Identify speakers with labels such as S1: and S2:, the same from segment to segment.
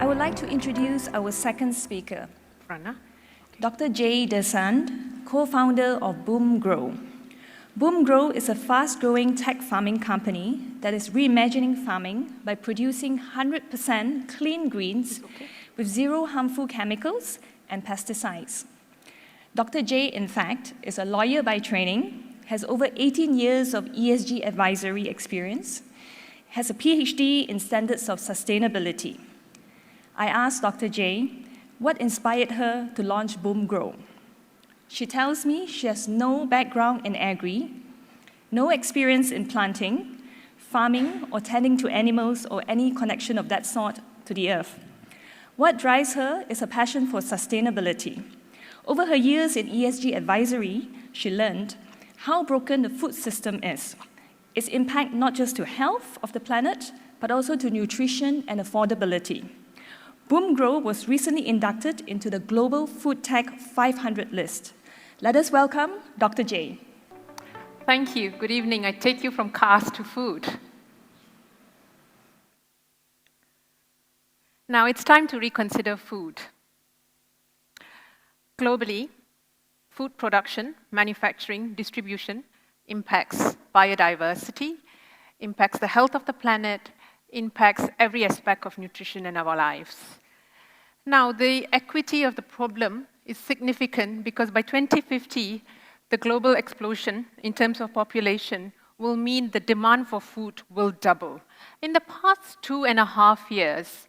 S1: I would like to introduce our second speaker,
S2: Rana.
S1: Dr. Desan, co-founder of BoomGrow. BoomGrow is a fast-growing tech farming company that is reimagining farming by producing 100% clean greens with zero harmful chemicals and pesticides. Dr. J, in fact, is a lawyer by training, has over 18 years of ESG advisory experience, has a PhD in standards of sustainability. I asked Dr. J what inspired her to launch BoomGrow. She tells me she has no background in agri, no experience in planting, farming, or tending to animals or any connection of that sort to the earth. What drives her is a passion for sustainability. Over her years in ESG advisory, she learned how broken the food system is, its impact not just to health of the planet, but also to nutrition and affordability. BoomGrow was recently inducted into the Global Food Tech 500 list. Let us welcome Dr. J.
S2: Thank you. Good evening. I take you from cars to food. Now it's time to reconsider food. Globally, food production, manufacturing, distribution impacts biodiversity, impacts the health of the planet, impacts every aspect of nutrition in our lives. Now, the equity of the problem is significant because by 2050, the global explosion in terms of population will mean the demand for food will double. In the past 2.5 years,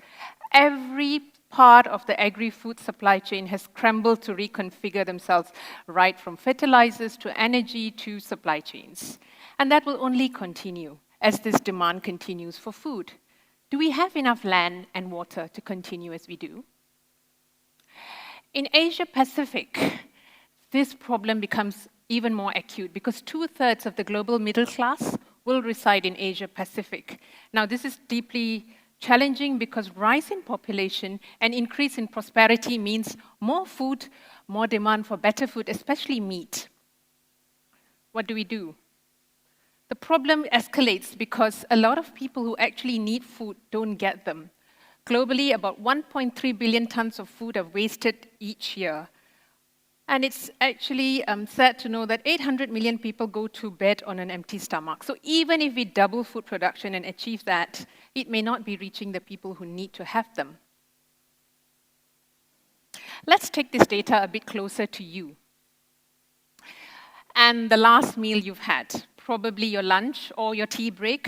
S2: every part of the agri-food supply chain has scrambled to reconfigure themselves, right from fertilizers to energy to supply chains. And that will only continue as this demand continues for food. Do we have enough land and water to continue as we do? In Asia Pacific, this problem becomes even more acute because 2/3 of the global middle class will reside in Asia Pacific. Now, this is deeply challenging because rise in population and increase in prosperity means more food, more demand for better food, especially meat. What do we do? The problem escalates because a lot of people who actually need food don't get them. Globally, about 1.3 billion tons of food are wasted each year. And it's actually sad to know that 800 million people go to bed on an empty stomach. So even if we double food production and achieve that, it may not be reaching the people who need to have them. Let's take this data a bit closer to you. And the last meal you've had, probably your lunch or your tea break.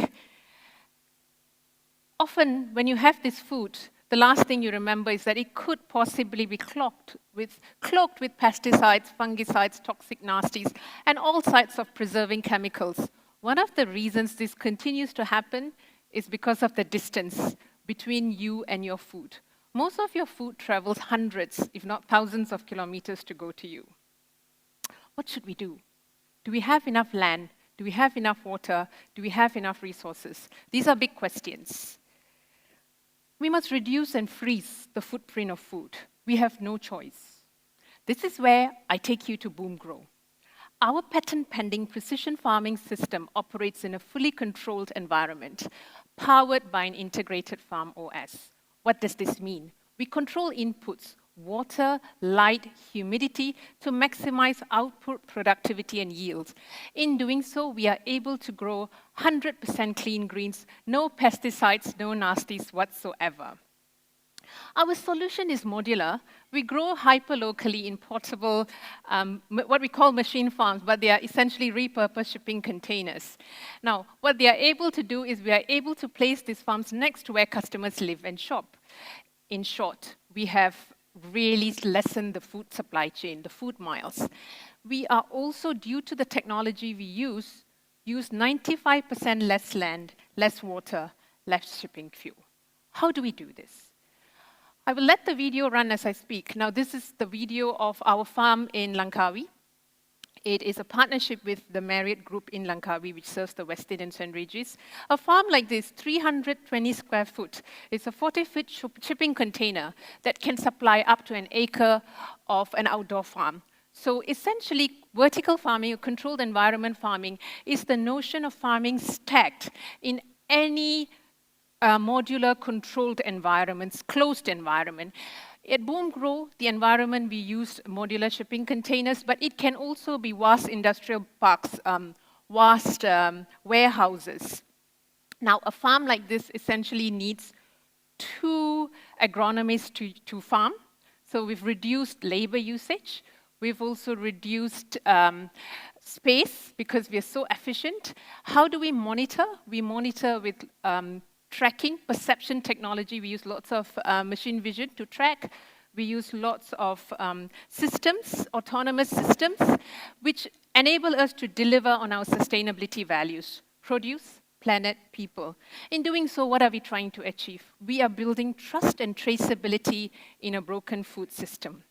S2: Often, when you have this food, the last thing you remember is that it could possibly be cloaked with pesticides, fungicides, toxic nasties, and all sorts of preserving chemicals. One of the reasons this continues to happen is because of the distance between you and your food. Most of your food travels hundreds, if not thousands of kilometers to go to you. What should we do? Do we have enough land? Do we have enough water? Do we have enough resources? These are big questions. We must reduce and freeze the footprint of food. We have no choice. This is where I take you to BoomGrow. Our patent-pending precision farming system operates in a fully controlled environment, powered by an integrated farm OS. What does this mean? We control inputs, water, light, humidity, to maximize output, productivity, and yield. In doing so, we are able to grow 100% clean greens, no pesticides, no nasties whatsoever. Our solution is modular. We grow hyper-locally in portable, what we call machine farms, but they are essentially repurposed shipping containers. Now, what they are able to do is we are able to place these farms next to where customers live and shop. In short, we have really lessened the food supply chain, the food miles. We are also, due to the technology we use 95% less land, less water, less shipping fuel. How do we do this? I will let the video run as I speak. Now, this is the video of our farm in Langkawi. It is a partnership with the Marriott Group in Langkawi, which serves the West Indian St. Regis. A farm like this, 320 square foot, is a 40-foot shipping container that can supply up to an acre of an outdoor farm. So essentially, vertical farming, or controlled environment farming, is the notion of farming stacked in any modular controlled environments, closed environment. At BoomGrow, the environment we use modular shipping containers, but it can also be vast industrial parks, vast warehouses. Now, a farm like this essentially needs 2 agronomists to farm. So we've reduced labor usage. We've also reduced space because we are so efficient. How do we monitor? We monitor with tracking, perception technology. We use lots of machine vision to track. We use lots of systems, autonomous systems, which enable us to deliver on our sustainability values: produce, planet, people. In doing so, what are we trying to achieve? We are building trust and traceability in a broken food system.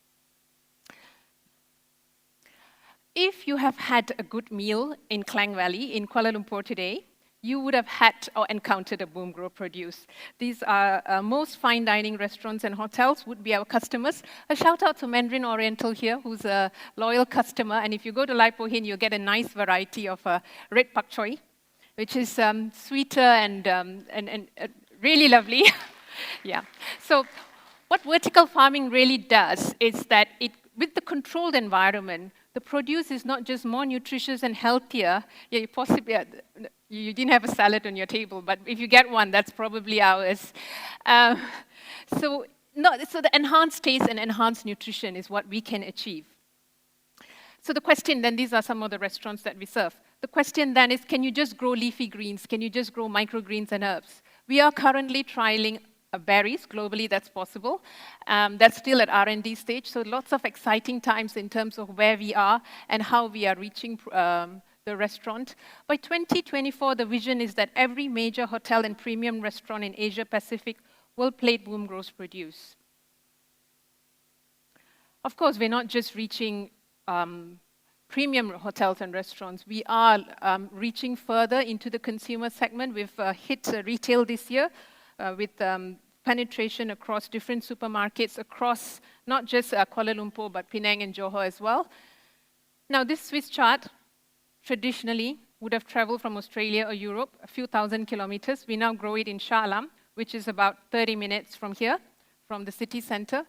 S2: If you have had a good meal in Klang Valley, in Kuala Lumpur today, you would have had or encountered a BoomGrow produce. These are most fine dining restaurants and hotels would be our customers. A shout out to Mandarin Oriental here, who's a loyal customer. And if you go to Lai Po Hin, you'll get a nice variety of red pak choy, which is sweeter and really lovely. Yeah. So what vertical farming really does is that with the controlled environment, the produce is not just more nutritious and healthier. Yeah, you didn't have a salad on your table, but if you get one, that's probably ours. So the enhanced taste and enhanced nutrition is what we can achieve. So the question then, these are some of the restaurants that we serve. The question then is, can you just grow leafy greens? Can you just grow microgreens and herbs? We are currently trialing berries. Globally, that's possible. That's still at R&D stage, so lots of exciting times in terms of where we are and how we are reaching the restaurant. By 2024, the vision is that every major hotel and premium restaurant in Asia Pacific will plate BoomGrow's produce. Of course, we're not just reaching premium hotels and restaurants. We are reaching further into the consumer segment. We've hit retail this year with penetration across different supermarkets across not just Kuala Lumpur, but Penang and Johor as well. Now, this Swiss chart traditionally would have traveled from Australia or Europe a few thousand kilometers. We now grow it in Shah Alam, which is about 30 minutes from here, from the city center,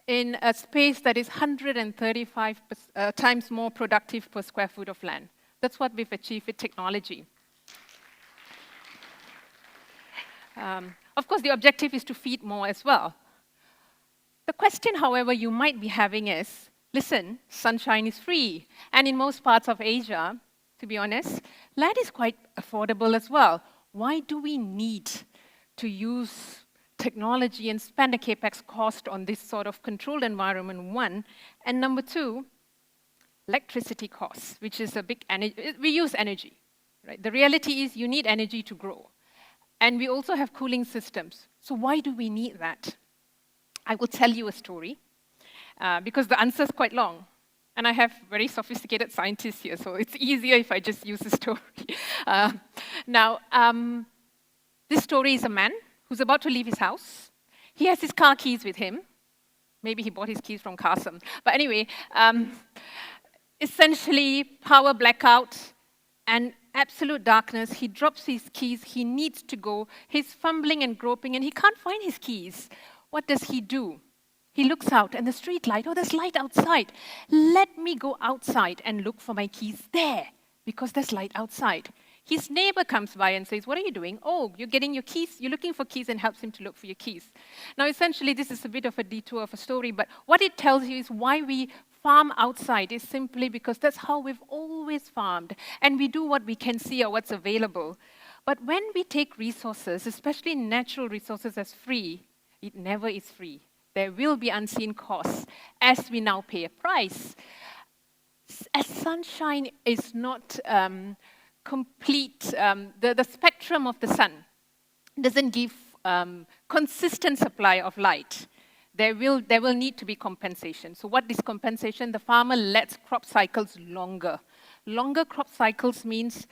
S2: in a space that is 135 times more productive per square foot of land. That's what we've achieved with technology. Of course, the objective is to feed more as well. The question, however, you might be having is, listen, sunshine is free. And in most parts of Asia, to be honest, land is quite affordable as well. Why do we need to use technology and spend a capex cost on this sort of controlled environment, one? And number two, electricity costs, which is a big energy. We use energy, right? The reality is you need energy to grow. And we also have cooling systems. So why do we need that? I will tell you a story, because the answer is quite long. And I have very sophisticated scientists here, so it's easier if I just use a story. This story is a man who's about to leave his house. He has his car keys with him. Maybe he bought his keys from Qasim. But anyway, essentially power blackout and absolute darkness. He drops his keys. He needs to go. He's fumbling and groping, and he can't find his keys. What does he do? He looks out, and the street light, oh, there's light outside. Let me go outside and look for my keys there, because there's light outside. His neighbor comes by and says, what are you doing? Oh, you're getting your keys. You're looking for keys, and helps him to look for your keys. Now, essentially, this is a bit of a detour of a story, but what it tells you is why we farm outside is simply because that's how we've always farmed, and we do what we can see or what's available. But when we take resources, especially natural resources, as free, it never is free. There will be unseen costs as we now pay a price. As sunshine is not complete, the spectrum of the sun doesn't give consistent supply of light. There will need to be compensation. So what is compensation? The farmer lets crop cycles longer. Longer crop cycles means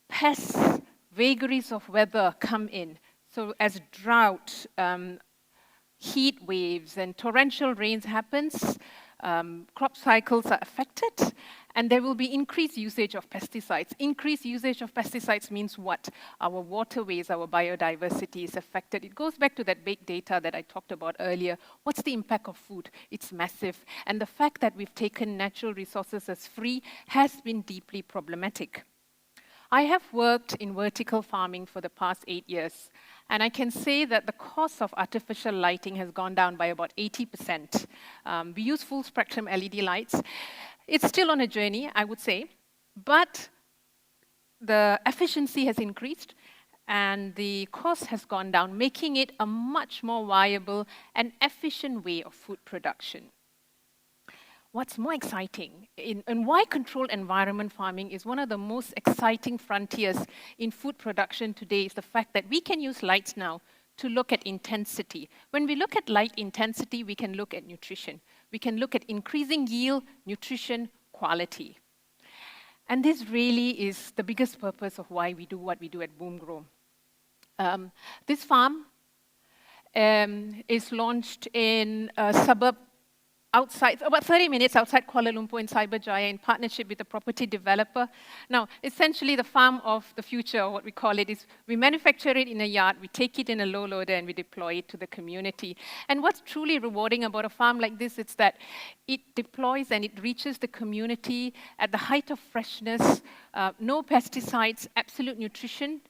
S2: pests, vagaries of weather come in. So as drought, heat waves and torrential rains happens, crop cycles are affected, and there will be increased usage of pesticides. Increased usage of pesticides means what? Our waterways, our biodiversity is affected. It goes back to that big data that I talked about earlier. What's the impact of food? It's massive. And the fact that we've taken natural resources as free has been deeply problematic. I have worked in vertical farming for the past 8 years, and I can say that the cost of artificial lighting has gone down by about 80%. We use full spectrum LED lights. It's still on a journey, I would say, but the efficiency has increased and the cost has gone down, making it a much more viable and efficient way of food production. What's more exciting, and why controlled environment farming is one of the most exciting frontiers in food production today, is the fact that we can use lights now to look at intensity. When we look at light intensity, we can look at nutrition. We can look at increasing yield, nutrition, quality. And this really is the biggest purpose of why we do what we do at BoomGrow. This farm is launched in a suburb outside, about 30 minutes outside Kuala Lumpur in Cyberjaya, in partnership with a property developer. Now, essentially the farm of the future, or what we call it, is we manufacture it in a yard, we take it in a low loader, and we deploy it to the community. And what's truly rewarding about a farm like this is that it deploys and it reaches the community at the height of freshness, no pesticides, absolute nutrition,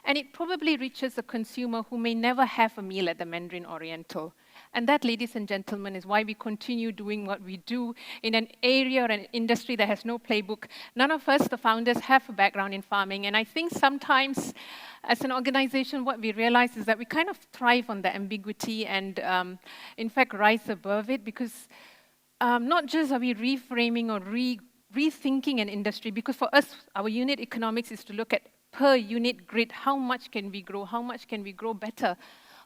S2: and it probably reaches a consumer who may never have a meal at the Mandarin Oriental. And that, ladies and gentlemen, is why we continue doing what we do in an area or an industry that has no playbook. None of us, the founders, have a background in farming. And I think sometimes, as an organization, what we realize is that we kind of thrive on the ambiguity and, in fact, rise above it, because not just are we reframing or rethinking an industry, because for us, our unit economics is to look at per unit grid, how much can we grow, how much can we grow better.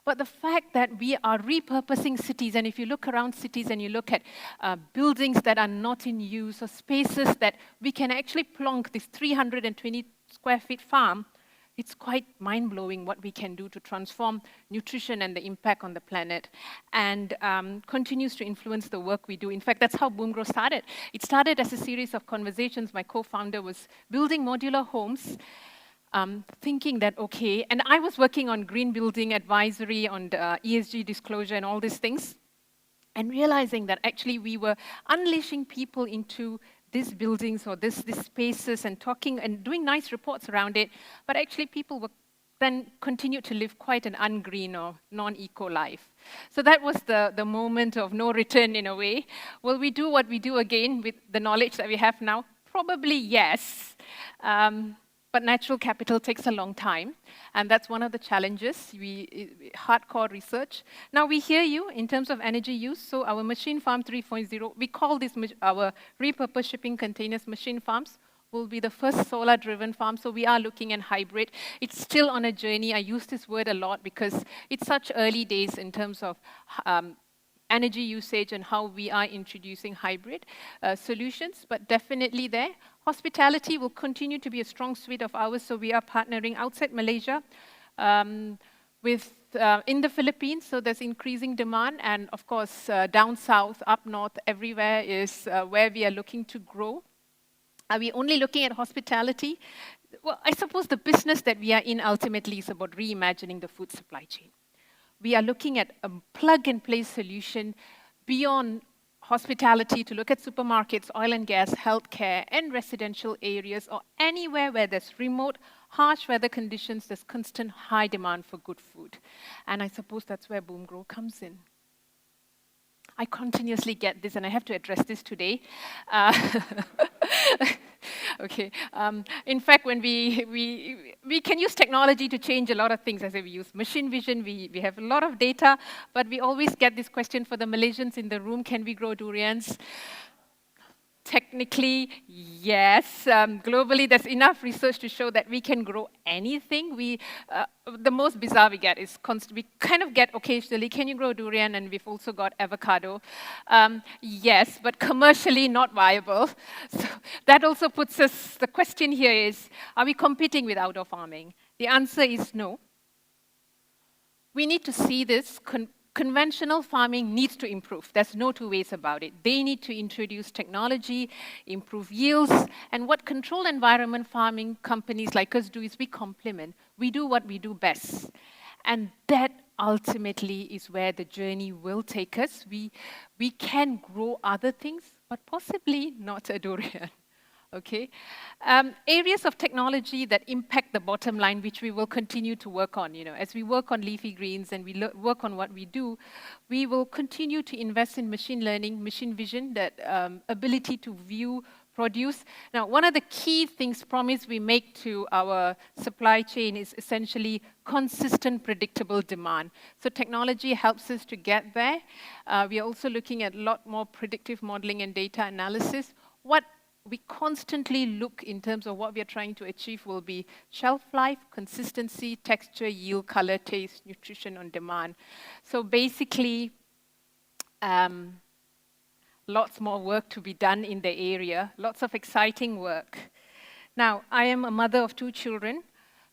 S2: But the fact that we are repurposing cities, and if you look around cities and you look at buildings that are not in use, or spaces that we can actually plonk this 320 square feet farm, it's quite mind-blowing what we can do to transform nutrition and the impact on the planet, and continues to influence the work we do. In fact, that's how BoomGrow started. It started as a series of conversations. My co-founder was building modular homes, thinking that, okay, and I was working on green building advisory, on the ESG disclosure and all these things, and realizing that actually we were unleashing people into these buildings or these spaces and talking and doing nice reports around it, but actually people were then continued to live quite an ungreen or non-eco life. So that was the moment of no return in a way. Will we do what we do again with the knowledge that we have now? Probably yes. But natural capital takes a long time, and that's one of the challenges, hardcore research. Now we hear you in terms of energy use, so our machine farm 3.0, we call this our repurposed shipping containers machine farms, will be the first solar-driven farm, so we are looking at hybrid. It's still on a journey. I use this word a lot because it's such early days in terms of energy usage and how we are introducing hybrid solutions, but definitely there. Hospitality will continue to be a strong suite of ours, so we are partnering outside Malaysia with in the Philippines, so there's increasing demand, and of course down south, up north, everywhere is where we are looking to grow. Are we only looking at hospitality? Well, I suppose the business that we are in ultimately is about reimagining the food supply chain. We are looking at a plug-and-play solution beyond hospitality to look at supermarkets, oil and gas, healthcare, and residential areas, or anywhere where there's remote, harsh weather conditions, there's constant high demand for good food. And I suppose that's where BoomGrow comes in. I continuously get this, and I have to address this today. Okay. In fact, when we can use technology to change a lot of things. As we use machine vision, we have a lot of data, but we always get this question for the Malaysians in the room: can we grow durians? Technically, yes. Globally, there's enough research to show that we can grow anything. The most bizarre we get is we kind of get occasionally, can you grow durian? And we've also got avocado. Yes, but commercially not viable. So that also puts us, the question here is, are we competing with outdoor farming? The answer is no. We need to see this conventional farming needs to improve. There's no two ways about it. They need to introduce technology, improve yields, and what controlled environment farming companies like us do is we complement. We do what we do best. And that ultimately is where the journey will take us. We can grow other things, but possibly not a durian. Okay. Areas of technology that impact the bottom line, which we will continue to work on. As we work on leafy greens and we work on what we do, we will continue to invest in machine learning, machine vision, that ability to view, produce. Now, one of the key things, promise we make to our supply chain is essentially consistent, predictable demand. So technology helps us to get there. We are also looking at a lot more predictive modeling and data analysis. What we constantly look in terms of what we are trying to achieve will be shelf life, consistency, texture, yield, color, taste, nutrition on demand. So basically, lots more work to be done in the area, lots of exciting work. Now, I am a mother of 2 children.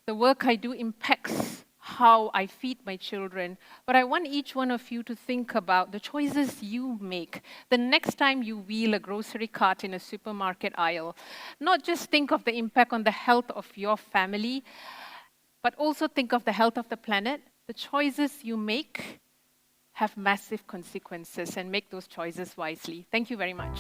S2: The work I do impacts how I feed my children, but I want each one of you to think about the choices you make the next time you wheel a grocery cart in a supermarket aisle. Not just think of the impact on the health of your family, but also think of the health of the planet. The choices you make have massive consequences, and make those choices wisely. Thank you very much.